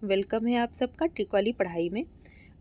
Welcome है आप सबका ट्रिक वाली पढ़ाई में।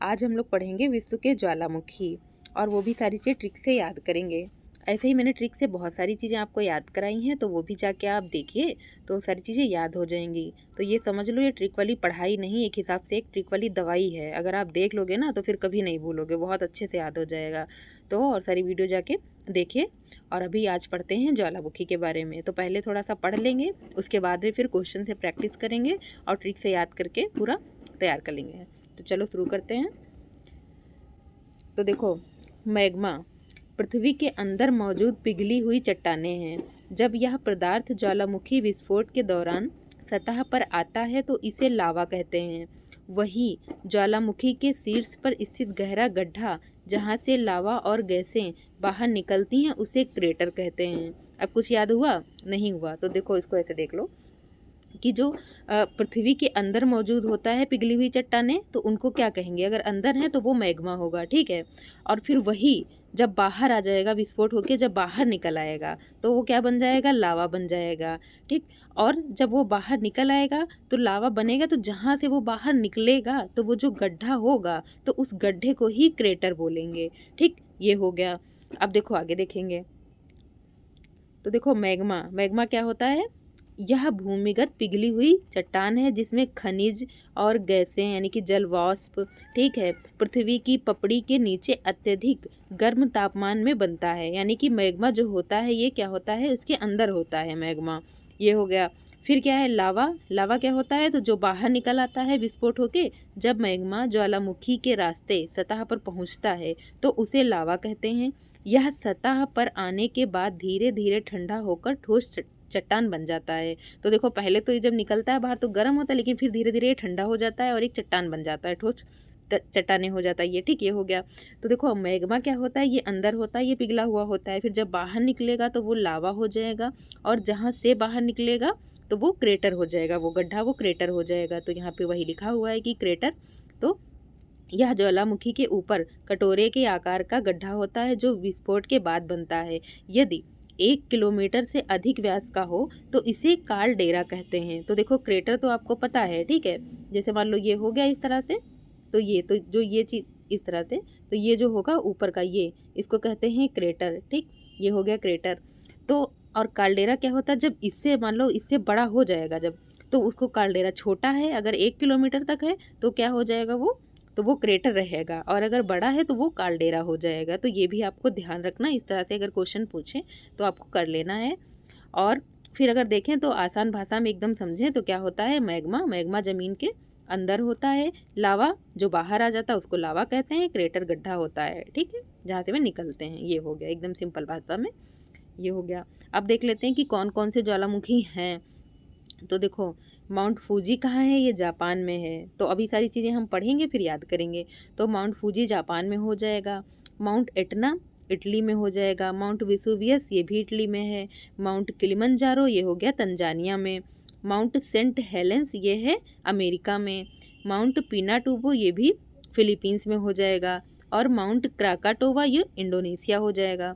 आज हम लोग पढ़ेंगे विश्व के ज्वालामुखी और वो भी सारी चीज़ें ट्रिक से याद करेंगे। ऐसे ही मैंने ट्रिक से बहुत सारी चीज़ें आपको याद कराई हैं, तो वो भी जाके आप देखिए तो सारी चीज़ें याद हो जाएंगी। तो ये समझ लो, ये ट्रिक वाली पढ़ाई नहीं, एक हिसाब से एक ट्रिक वाली दवाई है। अगर आप देख लोगे ना तो फिर कभी नहीं भूलोगे, बहुत अच्छे से याद हो जाएगा। तो और सारी वीडियो जाके देखिए। और अभी आज पढ़ते हैं ज्वालामुखी के बारे में। तो पहले थोड़ा सा पढ़ लेंगे, उसके बाद में फिर क्वेश्चन से प्रैक्टिस करेंगे और ट्रिक से याद करके पूरा तैयार कर लेंगे। तो चलो शुरू करते हैं। तो देखो, मैग्मा पृथ्वी के अंदर मौजूद पिघली हुई चट्टानें हैं। जब यह पदार्थ ज्वालामुखी विस्फोट के दौरान सतह पर आता है तो इसे लावा कहते हैं। वही ज्वालामुखी के शीर्ष पर स्थित गहरा गड्ढा जहाँ से लावा और गैसें बाहर निकलती हैं उसे क्रेटर कहते हैं। अब कुछ याद हुआ? नहीं हुआ तो देखो, इसको ऐसे देख लो कि जो पृथ्वी के अंदर मौजूद होता है पिघली हुई चट्टानें, तो उनको क्या कहेंगे? अगर अंदर है तो वो मैग्मा होगा, ठीक है। और फिर वही जब बाहर आ जाएगा, विस्फोट होके जब बाहर निकल आएगा तो वो क्या बन जाएगा? लावा बन जाएगा, ठीक। और जब वो बाहर निकल आएगा तो लावा बनेगा, तो जहाँ से वो बाहर निकलेगा तो वो जो गड्ढा होगा तो उस गड्ढे को ही क्रेटर बोलेंगे, ठीक। ये हो गया। अब देखो आगे देखेंगे। तो देखो, मैग्मा मैग्मा क्या होता है? यह भूमिगत पिघली हुई चट्टान है जिसमें खनिज और गैसें यानी कि जल वाष्प, ठीक है, पृथ्वी की पपड़ी के नीचे अत्यधिक गर्म तापमान में बनता है। यानी कि मैग्मा जो होता है ये क्या होता है? इसके अंदर होता है मैग्मा। ये हो गया। फिर क्या है? लावा लावा क्या होता है? तो जो बाहर निकल आता है विस्फोट होके, जब मैग्मा ज्वालामुखी के रास्ते सतह पर पहुंचता है तो उसे लावा कहते हैं। यह सतह पर आने के बाद धीरे धीरे ठंडा होकर ठोस चट्टान बन जाता है। तो देखो, पहले तो ये जब निकलता है बाहर तो गर्म होता है, लेकिन फिर धीरे धीरे ये ठंडा हो जाता है और एक चट्टान बन जाता है, ठोस चट्टाने हो जाता है ये, ठीक। ये हो गया। तो देखो, मैग्मा क्या होता है? ये अंदर होता है, ये पिघला हुआ होता है। फिर जब बाहर निकलेगा तो वो लावा हो जाएगा, और जहाँ से बाहर निकलेगा तो वो क्रेटर हो जाएगा, वो गड्ढा वो क्रेटर हो जाएगा। तो यहाँ पे वही लिखा हुआ है कि क्रेटर। तो यह ज्वालामुखी के ऊपर कटोरे के आकार का गड्ढा होता है जो विस्फोट के बाद बनता है। यदि 1 किलोमीटर से अधिक व्यास का हो तो इसे कालडेरा कहते हैं। तो देखो, क्रेटर तो आपको पता है, ठीक है। जैसे मान लो ये हो गया इस तरह से, तो ये तो जो ये चीज़ इस तरह से, तो ये जो होगा ऊपर का ये, इसको कहते हैं क्रेटर, ठीक। ये हो गया क्रेटर। तो और कालडेरा क्या होता है? जब इससे मान लो इससे बड़ा हो जाएगा जब, तो उसको कालडेरा। छोटा है अगर 1 किलोमीटर तक है तो क्या हो जाएगा वो? तो वो क्रेटर रहेगा, और अगर बड़ा है तो वो कालडेरा हो जाएगा। तो ये भी आपको ध्यान रखना, इस तरह से अगर क्वेश्चन पूछे तो आपको कर लेना है। और फिर अगर देखें तो आसान भाषा में एकदम समझें तो क्या होता है? मैग्मा मैग्मा ज़मीन के अंदर होता है। लावा जो बाहर आ जाता है उसको लावा कहते हैं। क्रेटर गड्ढा होता है, ठीक है, जहाँ से वे निकलते हैं। ये हो गया एकदम सिंपल भाषा में, ये हो गया। अब देख लेते हैं कि कौन कौन से ज्वालामुखी हैं। तो देखो, माउंट फूजी कहाँ है? ये जापान में है। तो अभी सारी चीज़ें हम पढ़ेंगे फिर याद करेंगे। तो माउंट फूजी जापान में हो जाएगा। माउंट एटना इटली में हो जाएगा। माउंट विसुवियस ये भी इटली में है। माउंट किलिमंजारो ये हो गया तंजानिया में। माउंट सेंट हेलेंस ये है अमेरिका में। माउंट पिनाटुबो ये भी फिलीपींस में हो जाएगा। और माउंट क्राकाटोवा ये इंडोनेशिया हो जाएगा।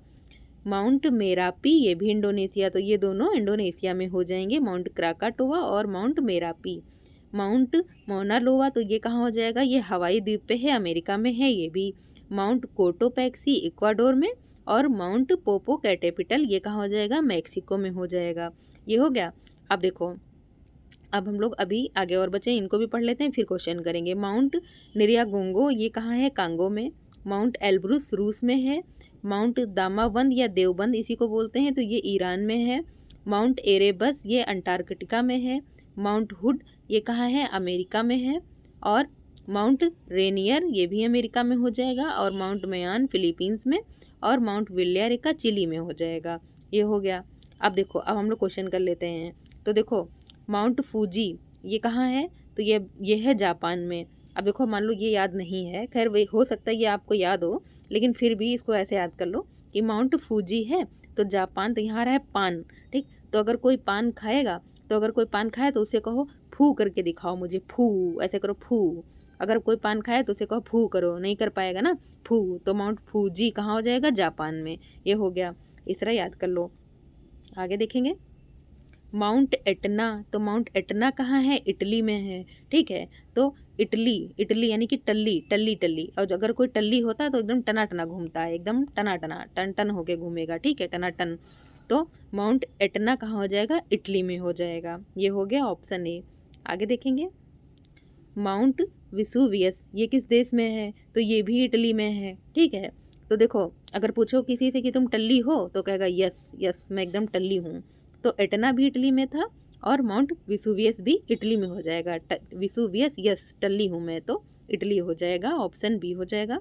माउंट मेरापी ये भी इंडोनेशिया, तो ये दोनों इंडोनेशिया में हो जाएंगे, माउंट क्राकाटोवा और माउंट मेरापी। माउंट मोनालोवा तो ये कहाँ हो जाएगा? ये हवाई द्वीप पे है, अमेरिका में है ये भी। माउंट कोटोपैक्सी इक्वाडोर में। और माउंट पोपो कैटेपिटल ये कहाँ हो जाएगा? मैक्सिको में हो जाएगा। ये हो गया। अब देखो, अब हम लोग अभी आगे और बचे, इनको भी पढ़ लेते हैं फिर क्वेश्चन करेंगे। माउंट निरियागोंगो ये कहाँ है? कांगो में। माउंट एल्ब्रुस रूस में है। माउंट दामाबंद या देवबंद इसी को बोलते हैं, तो ये ईरान में है। माउंट एरेबस ये अंटार्कटिका में है। माउंट हुड ये कहाँ है? अमेरिका में है। और माउंट रेनियर ये भी अमेरिका में हो जाएगा। और माउंट मयान फिलीपींस में। और माउंट विलियरिका चिली में हो जाएगा। ये हो गया। अब देखो, अब हम लोग क्वेश्चन कर लेते हैं। तो देखो, माउंट फूजी ये कहाँ है? तो ये है जापान में। अब देखो, मान लो ये याद नहीं है, खैर वही हो सकता है ये आपको याद हो, लेकिन फिर भी इसको ऐसे याद कर लो कि माउंट फूजी है तो जापान, तो यहाँ रहा है पान, ठीक। तो अगर कोई पान खाएगा, तो अगर कोई पान खाए तो उसे कहो फू करके दिखाओ मुझे, फू ऐसे करो, फू। अगर कोई पान खाए तो उसे कहो फू करो, नहीं कर पाएगा ना, फू। तो माउंट फूजी कहाँ हो जाएगा? जापान में। ये हो गया। इस तरह याद कर लो। आगे देखेंगे। माउंट एटना, तो माउंट एटना कहाँ है? इटली में है, ठीक है। तो इटली, इटली यानी कि टल्ली, टल्ली टल्ली, और अगर कोई टल्ली होता है तो एकदम टना टना घूमता है, एकदम टना टना टन टन होके घूमेगा, ठीक है, टना टन। तो माउंट एटना कहाँ हो जाएगा? इटली में हो जाएगा। ये हो गया ऑप्शन ए। आगे देखेंगे, माउंट विसुवियस ये किस देश में है? तो ये भी इटली में है, ठीक है। तो देखो, अगर पूछो किसी से कि तुम टल्ली हो तो कहेगा यस यस मैं एकदम टल्ली हूँ। तो एटना भी इटली में था और माउंट विसुवियस भी इटली में हो जाएगा। विसुवियस यस टल्ली हूँ मैं, तो इटली हो जाएगा, ऑप्शन बी हो जाएगा।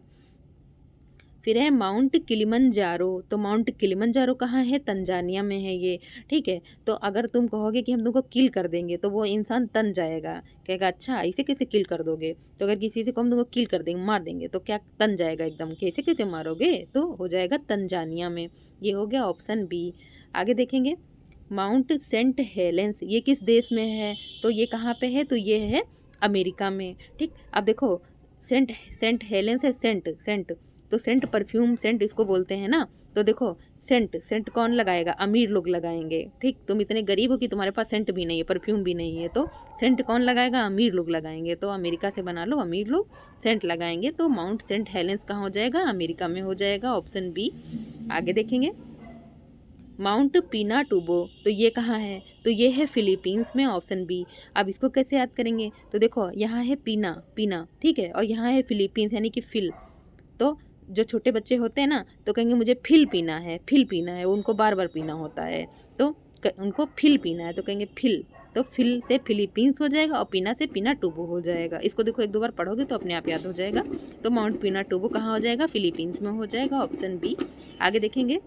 फिर है माउंट किलिमंजारो, तो माउंट किलिमंजारो कहाँ है? तंजानिया में है ये, ठीक है। तो अगर तुम कहोगे कि हम तुमको किल कर देंगे तो वो इंसान तन जाएगा, कहेगा अच्छा ऐसे कैसे किल कर दोगे। तो अगर किसी से को हम तुमको किल कर देंगे, मार देंगे, तो क्या तन जाएगा एकदम, कैसे कैसे मारोगे, तो हो जाएगा तंजानिया में। ये हो गया ऑप्शन बी। आगे देखेंगे, माउंट सेंट हेलेंस ये किस देश में है? तो ये कहाँ पे है? तो ये है अमेरिका में, ठीक। अब देखो, सेंट सेंट हेलेंस है, सेंट सेंट, तो सेंट परफ्यूम सेंट इसको बोलते हैं ना। तो देखो, सेंट सेंट कौन लगाएगा? अमीर लोग लगाएंगे, ठीक। तुम इतने गरीब हो कि तुम्हारे पास सेंट भी नहीं है, परफ्यूम भी नहीं है, तो सेंट कौन लगाएगा? अमीर लोग लगाएंगे। तो अमेरिका से बना लो, अमीर लोग सेंट लगाएंगे। तो माउंट सेंट हेलेंस कहाँ हो जाएगा? अमेरिका में हो जाएगा, ऑप्शन बी। आगे देखेंगे, माउंट पिनाटुबो, तो ये कहाँ है? तो ये है फिलीपींस में, ऑप्शन बी। अब इसको कैसे याद करेंगे? तो देखो, यहाँ है पीना पीना, ठीक है, और यहाँ है फिलीपींस यानी कि फिल। तो जो छोटे बच्चे होते हैं ना, तो कहेंगे मुझे फिल पीना है, फिल पीना है, उनको बार बार पीना होता है, तो उनको फिल पीना है, तो कहेंगे फिल। तो फिल से फिलीपींस हो जाएगा और पीना से पीना टूबो हो जाएगा। इसको देखो, एक दो बार पढ़ोगे तो अपने आप याद हो जाएगा। तो माउंट पीना टूबो कहाँ हो जाएगा? फिलीपींस में हो जाएगा, ऑप्शन बी। आगे देखेंगे,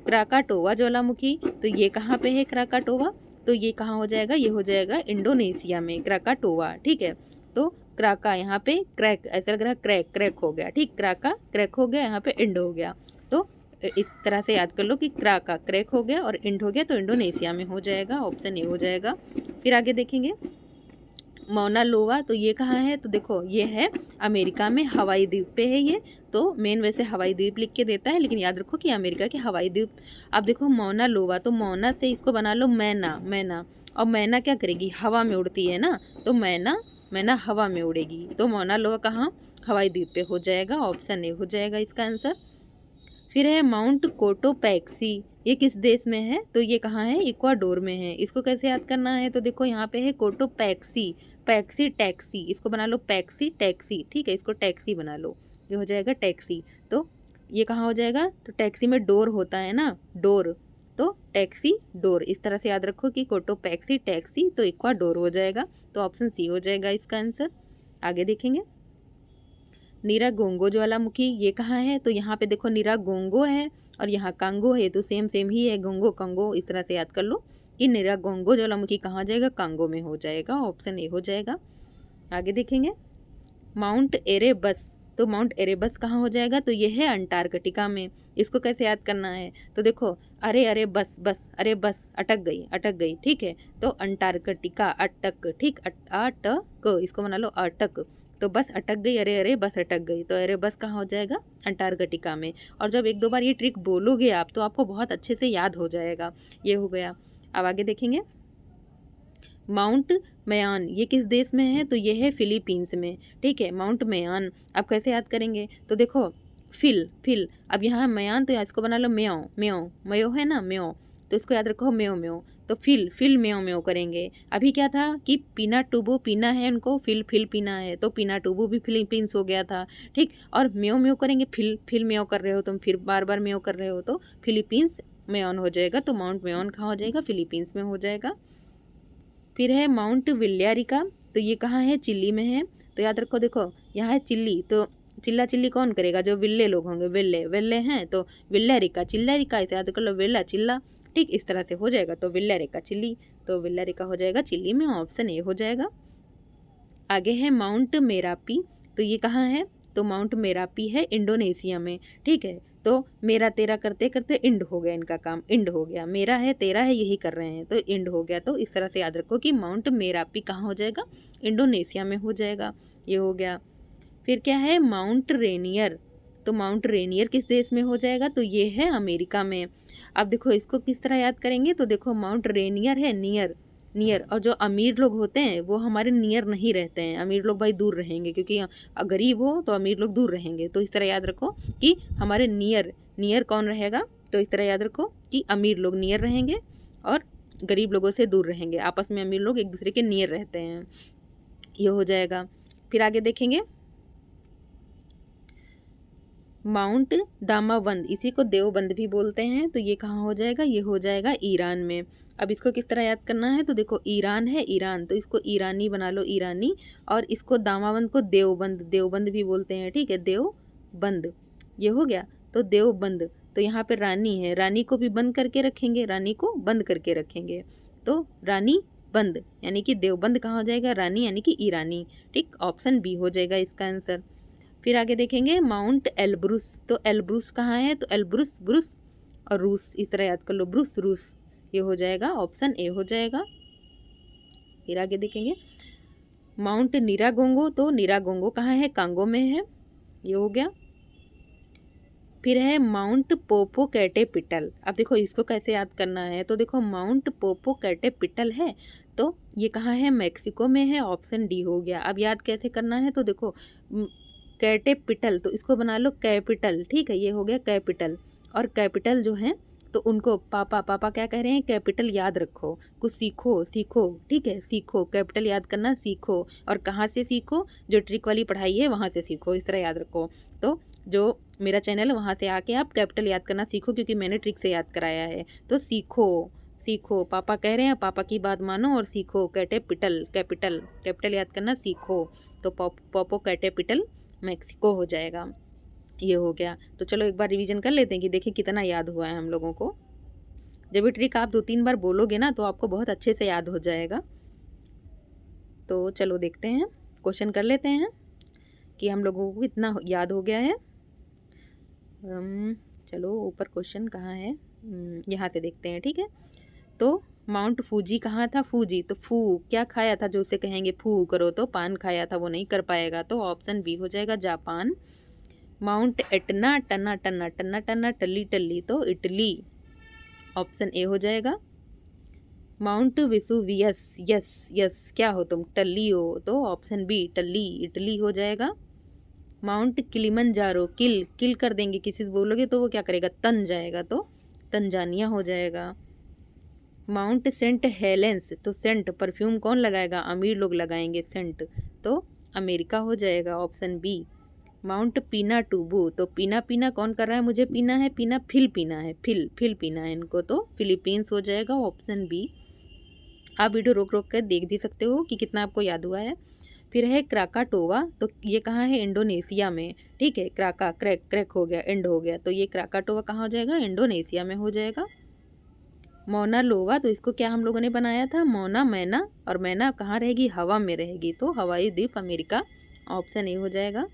क्राकाटोवा ज्वालामुखी, तो ये कहाँ पे है क्राकाटोवा? तो ये कहाँ हो जाएगा? ये हो जाएगा इंडोनेशिया में, क्राकाटोवा, ठीक है। तो क्राका यहाँ पे क्रैक, ऐसा लग रहा है क्रैक क्रैक हो गया, ठीक, क्राका क्रैक हो गया, यहाँ पे इंड हो गया। तो इस तरह से याद कर लो कि क्राका क्रैक हो गया और इंड हो गया, तो इंडोनेशिया में हो जाएगा, ऑप्शन ए हो जाएगा। फिर आगे देखेंगे, मौना लोवा, तो ये कहाँ है? तो देखो, ये है अमेरिका में, हवाई द्वीप पे है ये। तो मेन वैसे हवाई द्वीप लिख के देता है, लेकिन याद रखो कि अमेरिका के हवाई द्वीप। अब देखो, मौना लोवा, तो मौना से इसको बना लो मैना, मैना। और मैना क्या करेगी? हवा में उड़ती है ना, तो मैना मैना हवा में उड़ेगी। तो मौना लोवा कहाँ? हवाई द्वीप पे हो जाएगा, ऑप्शन ए हो जाएगा इसका आंसर। फिर है माउंट कोटोपैक्सी, ये किस देश में है? तो ये कहाँ है? इक्वाडोर में है। इसको कैसे याद करना है? तो देखो, यहाँ पे है कोटोपैक्सी, पैक्सी टैक्सी, इसको बना लो पैक्सी टैक्सी, ठीक है, इसको टैक्सी बना लो, ये हो जाएगा टैक्सी। तो ये कहाँ हो जाएगा? तो टैक्सी में डोर होता है ना, डोर, तो टैक्सी डोर, इस तरह से याद रखो कि कोटोपैक्सी टैक्सी, तो इक्वाडोर हो जाएगा। तो ऑप्शन सी हो जाएगा इसका आंसर। आगे देखेंगे, निरागोंगो ज्वालामुखी, ये कहाँ है? तो यहाँ पे देखो, निरागोंगो है और यहाँ कांगो है, तो सेम सेम ही है, गोंगो कंगो, इस तरह से याद कर लो कि निरागोंगो ज्वालामुखी कहाँ जाएगा? कांगो में हो जाएगा, ऑप्शन ए हो जाएगा। आगे देखेंगे, माउंट एरेबस, तो माउंट एरेबस कहाँ हो जाएगा? तो ये है अंटार्कटिका में। इसको कैसे याद करना है? तो देखो, अरे अरे बस बस, अरे बस अटक गई अटक गई, ठीक है। तो अंटार्कटिका, अटक, ठीक, अटक, इसको बना लो अटक। तो बस अटक गई, अरे अरे बस अटक गई, तो अरे बस कहाँ हो जाएगा? अंटार्कटिका में। और जब एक दो बार ये ट्रिक बोलोगे आप, तो आपको बहुत अच्छे से याद हो जाएगा। ये हो गया। अब आगे देखेंगे, माउंट मयान, ये किस देश में है? तो ये है फिलीपींस में, ठीक है, माउंट मयान। अब कैसे याद करेंगे? तो देखो, फिल फिल, अब यहाँ मयान, तो यहाँ इसको बना लो म्यो, म्यो मयो है ना, म्यो, तो इसको याद रखो म्यो म्यो। तो फिल फिल म्यो म्यो करेंगे। अभी क्या था कि पीना टूबो पीना है उनको, फिल फिल पीना है, तो पीना टूबो भी फिलीपींस हो गया था, ठीक। और म्यो म्यो करेंगे, फिल फिल म्यो कर रहे हो तुम, फिर बार बार म्यो कर रहे हो, तो फिलीपींस मेयॉन हो जाएगा। तो माउंट मेयॉन कहाँ हो जाएगा? फिलीपींस में हो जाएगा। फिर है माउंट विल्यारिका, तो ये कहाँ है? चिल्ली में है। तो याद रखो, देखो यहाँ है चिल्ली, तो चिल्ला चिल्ली कौन करेगा? जो विल्ले लोग होंगे, विल्ले विल्ले हैं, तो विल्यारिका चिल्लारिका, इसे याद कर लो, विल्ला चिल्ला, ठीक, इस तरह से हो जाएगा। तो विल्यारिका चिल्ली, तो विल्यारिका हो जाएगा चिल्ली में, ऑप्शन ए हो जाएगा। आगे है माउंट मेरापी, तो ये कहाँ है? तो माउंट मेरापी है इंडोनेशिया में, ठीक है। तो मेरा तेरा करते करते इंड हो गया, इनका काम इंड हो गया, मेरा है तेरा है यही कर रहे हैं, तो इंड हो गया। तो इस तरह से याद रखो कि माउंट मेरापी कहाँ हो जाएगा? इंडोनेशिया में हो जाएगा, ये हो गया। फिर क्या है? माउंट रेनियर, तो माउंट रेनियर किस देश में हो जाएगा? तो ये है अमेरिका में। अब देखो इसको किस तरह याद करेंगे, तो देखो माउंट रेनियर है नियर, नियर, और जो अमीर लोग होते हैं वो हमारे नियर नहीं रहते हैं, अमीर लोग भाई दूर रहेंगे, क्योंकि गरीब हो तो अमीर लोग दूर रहेंगे। तो इस तरह याद रखो कि हमारे नियर, नियर कौन रहेगा, तो इस तरह याद रखो कि अमीर लोग नियर रहेंगे और गरीब लोगों से दूर रहेंगे। आपस में अमीर लोग एक दूसरे के नियर रहते हैं, ये हो जाएगा। फिर आगे देखेंगे माउंट दामावंद, इसी को देवबंद भी बोलते हैं, तो ये कहाँ हो जाएगा, ये हो जाएगा ईरान में। अब इसको किस तरह याद करना है, तो देखो ईरान है ईरान, तो इसको ईरानी बना लो ईरानी, और इसको दामावंद को देवबंद, देवबंद भी बोलते हैं, ठीक है, देवबंद, ये हो गया। तो देवबंद, तो यहाँ पे रानी है, रानी को भी बंद करके रखेंगे, रानी को बंद करके रखेंगे, तो रानी बंद, यानी कि देवबंद कहाँ हो जाएगा, रानी यानी कि ईरानी, ठीक, ऑप्शन बी हो जाएगा इसका आंसर। फिर आगे देखेंगे माउंट एल्ब्रुस, तो एल्ब्रुस कहाँ है, तो एल्ब्रुस ब्रुस और रूस, इस तरह याद कर लो, ब्रुस रूस, ये हो जाएगा, ऑप्शन ए हो जाएगा। फिर आगे देखेंगे माउंट निरागोंगो, तो निरागोंगो कहाँ है, कांगो में है, ये हो गया। फिर है माउंट पोपोकैटेपिटल, अब देखो इसको कैसे याद करना है, तो देखो माउंट पोपोकैटेपिटल है, तो ये कहाँ है, मैक्सिको में है, ऑप्शन डी हो गया। अब याद कैसे करना है, तो देखो कैटेपिटल, तो इसको बना लो कैपिटल, ठीक है, ये हो गया कैपिटल, और कैपिटल जो है तो उनको पापा, पापा क्या कह रहे हैं, कैपिटल याद रखो, कुछ सीखो, सीखो, ठीक है, सीखो, कैपिटल याद करना सीखो, और कहाँ से सीखो, जो ट्रिक वाली पढ़ाई है वहाँ से सीखो, इस तरह याद रखो। तो जो मेरा चैनल है वहाँ से आके आप कैपिटल याद करना सीखो, क्योंकि मैंने ट्रिक से याद कराया है, तो सीखो, सीखो, पापा कह रहे हैं पापा की बात मानो और सीखो, कैटेपिटल, कैपिटल, कैपिटल याद करना सीखो, तो पोपो कैटेपिटल मैक्सिको हो जाएगा, ये हो गया। तो चलो एक बार रिवीजन कर लेते हैं कि देखिए कितना याद हुआ है हम लोगों को। जब ये ट्रिक आप 2-3 बार बोलोगे ना तो आपको बहुत अच्छे से याद हो जाएगा। तो चलो देखते हैं, क्वेश्चन कर लेते हैं कि हम लोगों को कितना याद हो गया है। चलो ऊपर क्वेश्चन कहाँ है, यहाँ से देखते हैं, ठीक है। तो माउंट फूजी कहाँ था, फूजी, तो फू क्या खाया था, जो उसे कहेंगे फू करो, तो पान खाया था, वो नहीं कर पाएगा, तो ऑप्शन बी हो जाएगा जापान। माउंट एटना, टना टना टना टना टल्ली टल्ली, तो इटली, ऑप्शन ए हो जाएगा। माउंट विसुवियस, यस यस क्या हो तुम, टल्ली हो, तो ऑप्शन बी टल्ली, इटली हो जाएगा। माउंट किलिमंजारो, किल, किल कर देंगे किसी से बोलोगे तो वो क्या करेगा, तन जाएगा, तो तंजानिया हो जाएगा। माउंट सेंट हेलेंस, तो सेंट परफ्यूम कौन लगाएगा, अमीर लोग लगाएंगे सेंट, तो अमेरिका हो जाएगा, ऑप्शन बी। माउंट पीना टूबू, तो पीना, पीना कौन कर रहा है, मुझे पीना है, पीना फिल पीना है, फिल फिल पीना है इनको, तो फिलीपींस हो जाएगा, ऑप्शन बी। आप वीडियो रोक रोक कर देख भी सकते हो कि कितना आपको याद हुआ है। फिर है क्राकाटोवा, तो ये कहाँ है, इंडोनेशिया में, ठीक है, क्राका, क्रैक, क्रैक हो गया, एंड हो गया, तो ये क्राकाटोवा कहाँ हो जाएगा, इंडोनेशिया में हो जाएगा। मौना लोवा, तो इसको क्या हम लोगों ने बनाया था, मौना मैना, और मैना कहाँ रहेगी, हवा में रहेगी, तो हवाई द्वीप अमेरिका, ऑप्शन ए हो जाएगा।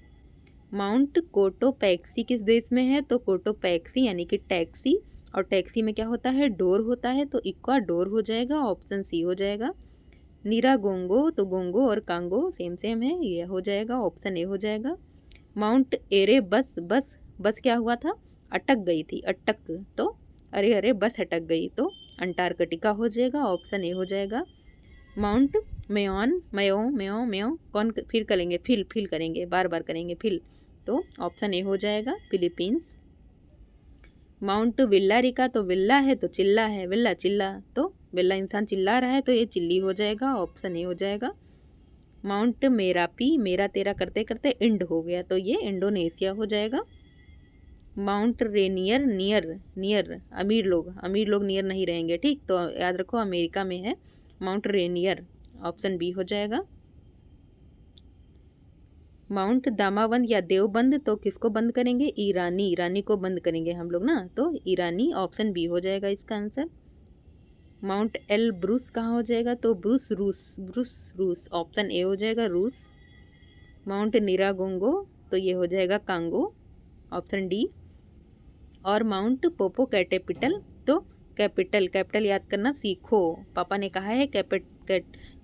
माउंट कोटोपैक्सी किस देश में है, तो कोटोपैक्सी यानी कि टैक्सी, और टैक्सी में क्या होता है, डोर होता है, तो इक्वाडोर हो जाएगा, ऑप्शन सी हो जाएगा। निरागोंगो, तो गोंगो और कांगो सेम सेम है, ये हो जाएगा, ऑप्शन ए हो जाएगा। माउंट एरे बस, बस, बस क्या हुआ था, अटक गई थी, अटक, तो अरे अरे बस अटक गई, तो अंटार्कटिका हो जाएगा, ऑप्शन ए हो जाएगा। माउंट मेयोन, मयो मयो मयो कौन फिर करेंगे, फिल फिल करेंगे, बार बार करेंगे फिल, तो ऑप्शन ए हो जाएगा, फिलीपींस। माउंट विल्लारिका, तो विल्ला है तो चिल्ला है, विल्ला चिल्ला, तो विल्ला इंसान चिल्ला रहा है, तो ये चिल्ली हो जाएगा, ऑप्शन ए हो जाएगा। माउंट मेरापी, मेरा तेरा करते करते इंड हो गया, तो ये इंडोनेशिया हो जाएगा। माउंट रेनियर, नियर, नियर अमीर लोग नियर नहीं रहेंगे, ठीक, तो याद रखो अमेरिका में है माउंट रेनियर, ऑप्शन बी हो जाएगा। माउंट दामावंद या देवबंद, तो किसको बंद करेंगे, ईरानी, ईरानी को बंद करेंगे हम लोग ना, तो ईरानी, ऑप्शन बी हो जाएगा इसका आंसर। माउंट एल ब्रूस कहाँ हो जाएगा, तो ब्रूस रूस, ब्रूस रूस, ऑप्शन ए हो जाएगा रूस। माउंट निरागोंगो, तो ये हो जाएगा कांगो, ऑप्शन डी। और माउंट पोपोकैटेपिटल, तो कैपिटल, कैपिटल याद करना सीखो, पापा ने कहा है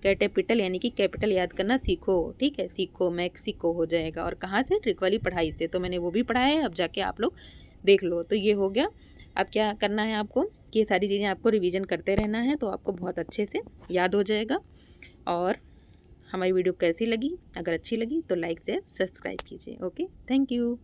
कैटेपिटल यानी कि कैपिटल याद करना सीखो, ठीक है, सीखो, मैक्सिको हो जाएगा। और कहाँ से, ट्रिक वाली पढ़ाई से, तो मैंने वो भी पढ़ाया है, अब जाके आप लोग देख लो। तो ये हो गया अब क्या करना है आपको कि ये सारी चीज़ें आपको रिवीजन करते रहना है, तो आपको बहुत अच्छे से याद हो जाएगा। और हमारी वीडियो कैसी लगी, अगर अच्छी लगी तो लाइक शेयर सब्सक्राइब कीजिए। Okay, thank you.